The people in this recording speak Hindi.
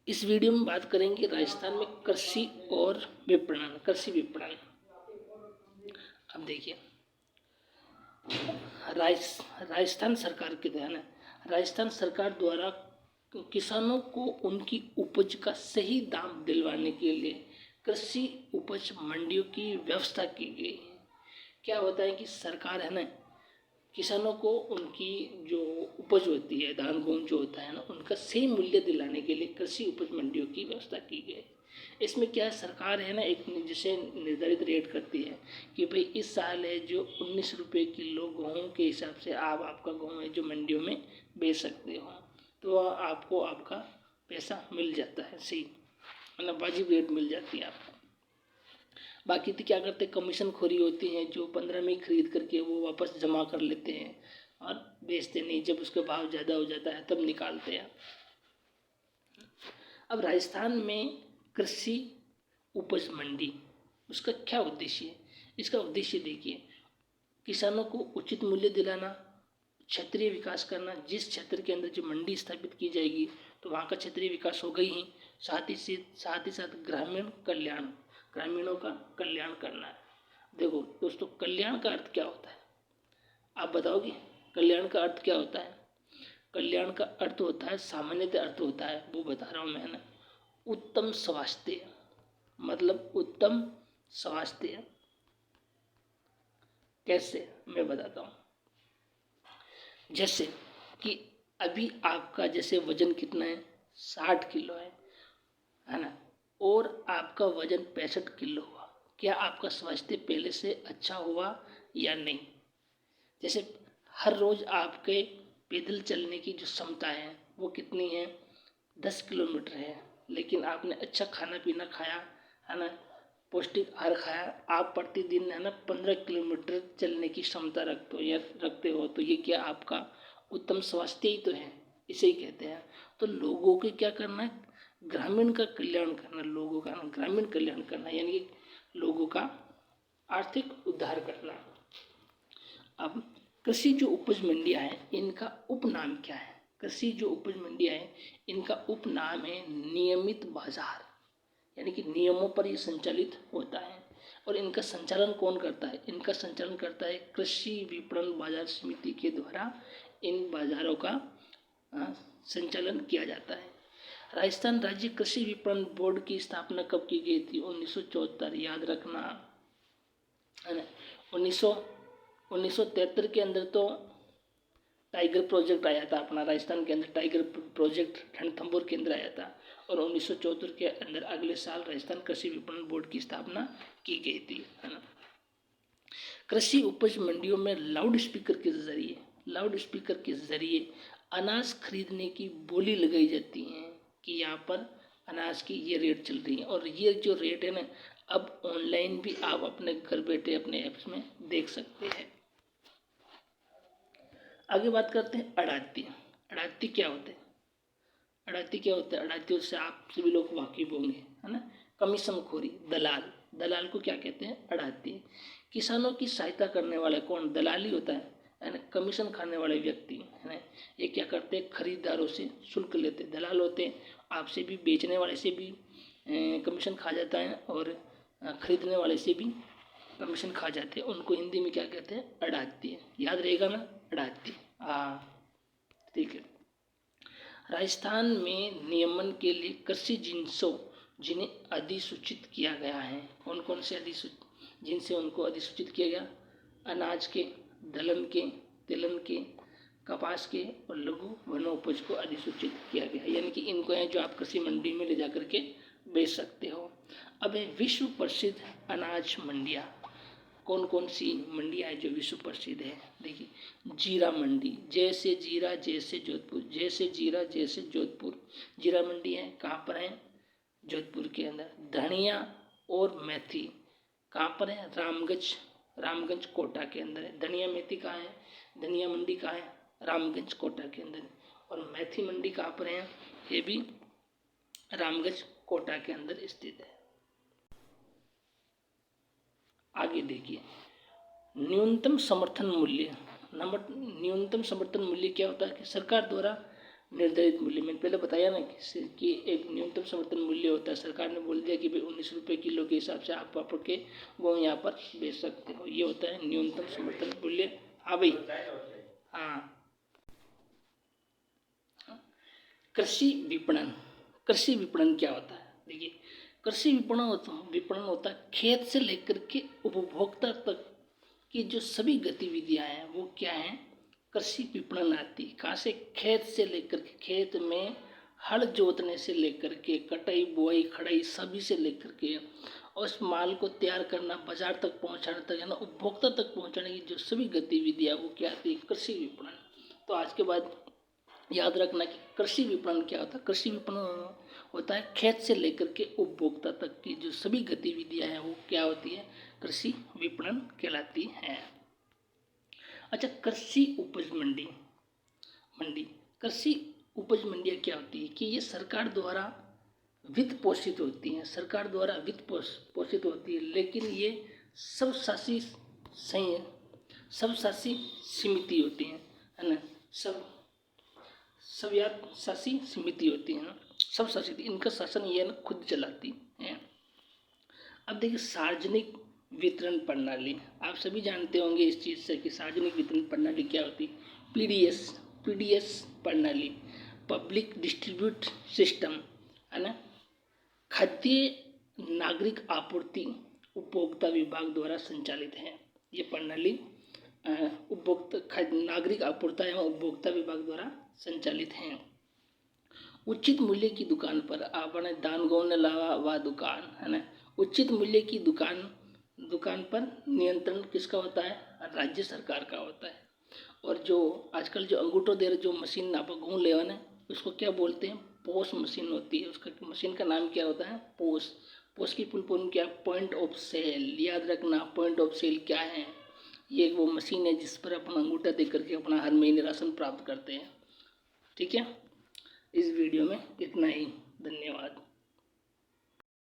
इस वीडियो में बात करेंगे राजस्थान में कृषि और विपणन, कृषि विपणन। अब देखिए, राजस्थान सरकार के द्वारा राजस्थान सरकार द्वारा किसानों को उनकी उपज का सही दाम दिलवाने के लिए कृषि उपज मंडियों की व्यवस्था की गई है। क्या होता है कि सरकार है ना, किसानों को उनकी जो उपज होती है, धान गेहूं जो होता है ना, उनका सही मूल्य दिलाने के लिए कृषि उपज मंडियों की व्यवस्था की गई। इसमें क्या है, सरकार है ना एक जैसे निर्धारित रेट करती है कि भाई इस साल है जो 19 रुपये किलो गेहूँ के हिसाब से आप आपका गेहूँ है जो मंडियों में बेच सकते हो, तो आपको आपका पैसा मिल जाता है, सही मतलब वाजिब रेट मिल जाती है आपको। बाकी तो क्या करते हैं, कमीशन खोरी होती है जो 15 में खरीद करके वो वापस जमा कर लेते हैं और बेचते नहीं, जब उसका भाव ज़्यादा हो जाता है तब निकालते हैं। अब राजस्थान में कृषि उपज मंडी, उसका क्या उद्देश्य है? इसका उद्देश्य देखिए, किसानों को उचित मूल्य दिलाना, क्षेत्रीय विकास करना। जिस क्षेत्र के अंदर जो मंडी स्थापित की जाएगी तो वहाँ का क्षेत्रीय विकास हो गई ही, साथ ही साथ ग्रामीण कल्याण, ग्रामीणों का कल्याण करना है। देखो दोस्तों, कल्याण का अर्थ क्या होता है आप बताओगे? कल्याण का अर्थ क्या होता है? कल्याण का अर्थ होता है, सामान्यतः अर्थ होता है, वो बता रहा हूँ मैं ना, उत्तम स्वास्थ्य। मतलब उत्तम स्वास्थ्य कैसे, मैं बताता हूँ। जैसे कि अभी आपका जैसे वजन कितना है, 60 किलो है ना, और आपका वजन 65 किलो हुआ, क्या आपका स्वास्थ्य पहले से अच्छा हुआ या नहीं? जैसे हर रोज आपके पैदल चलने की जो क्षमता है वो कितनी है, 10 किलोमीटर है, लेकिन आपने अच्छा खाना पीना खाया है ना, पौष्टिक आहार खाया, आप प्रतिदिन है ना 15 किलोमीटर चलने की क्षमता रखते हो, तो ये क्या आपका उत्तम स्वास्थ्य ही तो है, इसे ही कहते हैं। तो लोगों के क्या करना है, ग्रामीण का कल्याण करना, लोगों का ग्रामीण कल्याण करना, यानी कि लोगों का आर्थिक उद्धार करना। अब कृषि जो उपज मंडियां हैं इनका उपनाम क्या है? कृषि जो उपज मंडियां हैं इनका उपनाम है नियमित बाजार, यानी कि नियमों पर ये संचालित होता है। और इनका संचालन कौन करता है? इनका संचालन करता है कृषि विपणन बाजार समिति के द्वारा इन बाजारों का संचालन किया जाता है। राजस्थान राज्य कृषि विपणन बोर्ड की स्थापना कब की गई थी? 1974, याद रखना है ना। 1973 के अंदर तो टाइगर प्रोजेक्ट आया था अपना राजस्थान के अंदर, टाइगर प्रोजेक्ट रणथंभौर के अंदर आया था। और 1974 के अंदर अगले साल राजस्थान कृषि विपणन बोर्ड की स्थापना की गई थी, है ना। कृषि उपज मंडियों में लाउड स्पीकर के जरिए अनाज खरीदने की बोली लगाई जाती है कि यहाँ पर अनाज की ये रेट चल रही है, और ये जो रेट है ना, अब ऑनलाइन भी आप अपने घर बैठे अपने ऐप्स में देख सकते हैं। आगे बात करते हैं अड़ाती। अड़ाती क्या होते हैं? अड़ाती क्या होता है? अड़ाती से आप सभी लोग वाकिफ होंगे, है ना। कमीशन खोरी, दलाल, दलाल को क्या कहते हैं? अड़ाती। किसानों की सहायता करने वाला कौन? दलाल ही होता है ना। कमीशन खाने वाले व्यक्ति है ना, ये क्या करते हैं? खरीदारों से शुल्क लेते, दलाल होते हैं। आपसे भी, बेचने वाले से भी कमीशन खा जाता है, और खरीदने वाले से भी कमीशन खा जाते हैं। उनको हिंदी में क्या कहते हैं? अड़ाती। याद रहेगा ना, अड़ाती। हाँ, ठीक है। राजस्थान में नियमन के लिए कृषि जिन्सों जिन्हें अधिसूचित किया गया है, कौन कौन से जिनसे उनको अधिसूचित किया गया? अनाज के, दलहन के, तिलहन के, कपास के और लघु वनोपज को अधिसूचित किया गया, यानी कि इनको है जो आप कृषि मंडी में ले जा करके बेच सकते हो। अब है विश्व प्रसिद्ध अनाज मंडियाँ। कौन कौन सी मंडियाँ हैं जो विश्व प्रसिद्ध है? देखिए, जीरा मंडी, जैसे जीरा जैसे जोधपुर, जैसे जीरा जैसे जोधपुर, जीरा मंडी है, कहाँ पर है? जोधपुर के अंदर। धनिया और मेथी कहाँ पर है? रामगंज कोटा के अंदर है। धनिया मेथी कहाँ है? धनिया मंडी कहाँ है? रामगंज कोटा के अंदर। और मेथी मंडी कहाँ पर है? ये भी रामगंज कोटा के अंदर स्थित है। आगे देखिए, न्यूनतम समर्थन मूल्य। न्यूनतम समर्थन मूल्य क्या होता है? कि सरकार द्वारा निर्धारित मूल्य, मैंने पहले बताया ना कि एक न्यूनतम समर्थन मूल्य होता है। सरकार ने बोल दिया कि भाई 19 रुपये किलो के हिसाब से आप पापड़ के गेहूँ यहाँ पर बेच सकते हो, ये होता है न्यूनतम समर्थन मूल्य। हाँ भाई, हाँ। कृषि विपणन, कृषि विपणन क्या होता है? देखिए, कृषि विपणन होता है खेत से लेकर के उपभोक्ता तक की जो सभी गतिविधियां हैं वो क्या हैं? कृषि विपणन आती। कहाँ से? खेत से लेकर के, खेत में हल जोतने से लेकर के कटाई बुआई खड़ाई सभी से लेकर के और उस माल को तैयार करना, बाजार तक पहुंचाने तक, है ना, उपभोक्ता तक पहुंचाने की जो सभी गतिविधियां वो क्या आती है? कृषि विपणन। तो आज के बाद याद रखना कि कृषि विपणन क्या होता है। कृषि विपणन होता है खेत से लेकर के उपभोक्ता तक की जो सभी गतिविधियां हैं वो क्या होती है? कृषि विपणन कहलाती हैं। अच्छा, कृषि उपज मंडी। कृषि उपज मंडियाँ क्या होती है कि ये सरकार द्वारा वित्त पोषित होती हैं, सरकार द्वारा वित्त पोषित होती है, लेकिन ये सब शासी समिति होती हैं, है ना, सब शासी समिति होती है ना, सब शासित, इनका शासन ये ना खुद चलाती है। अब देखिए, सार्वजनिक वितरण प्रणाली, आप सभी जानते होंगे इस चीज़ से कि सार्वजनिक वितरण प्रणाली क्या होती है। पीडीएस प्रणाली, पब्लिक डिस्ट्रीब्यूट सिस्टम, है ना, खाद्य नागरिक आपूर्ति उपभोक्ता विभाग द्वारा संचालित है। ये प्रणाली उपभोक्ता खाद्य नागरिक आपूर्ति एवं उपभोक्ता विभाग द्वारा संचालित है। उचित मूल्य की दुकान पर आपने दान गौन लावा व दुकान, है ना, उचित मूल्य की दुकान पर नियंत्रण किसका होता है? राज्य सरकार का होता है। और जो आजकल जो अंगूठो देर जो मशीन आप घूम ले ना, उसको क्या बोलते हैं? पोस मशीन होती है। उसका मशीन का नाम क्या होता है? पोस की फुल फॉर्म क्या? Point of sale. याद रखना, पॉइंट ऑफ सेल क्या है? ये वो मशीन है जिस पर अपन अंगूठा दे करके अपना हर महीने राशन प्राप्त करते हैं। ठीक है, इस वीडियो में इतना ही। धन्यवाद।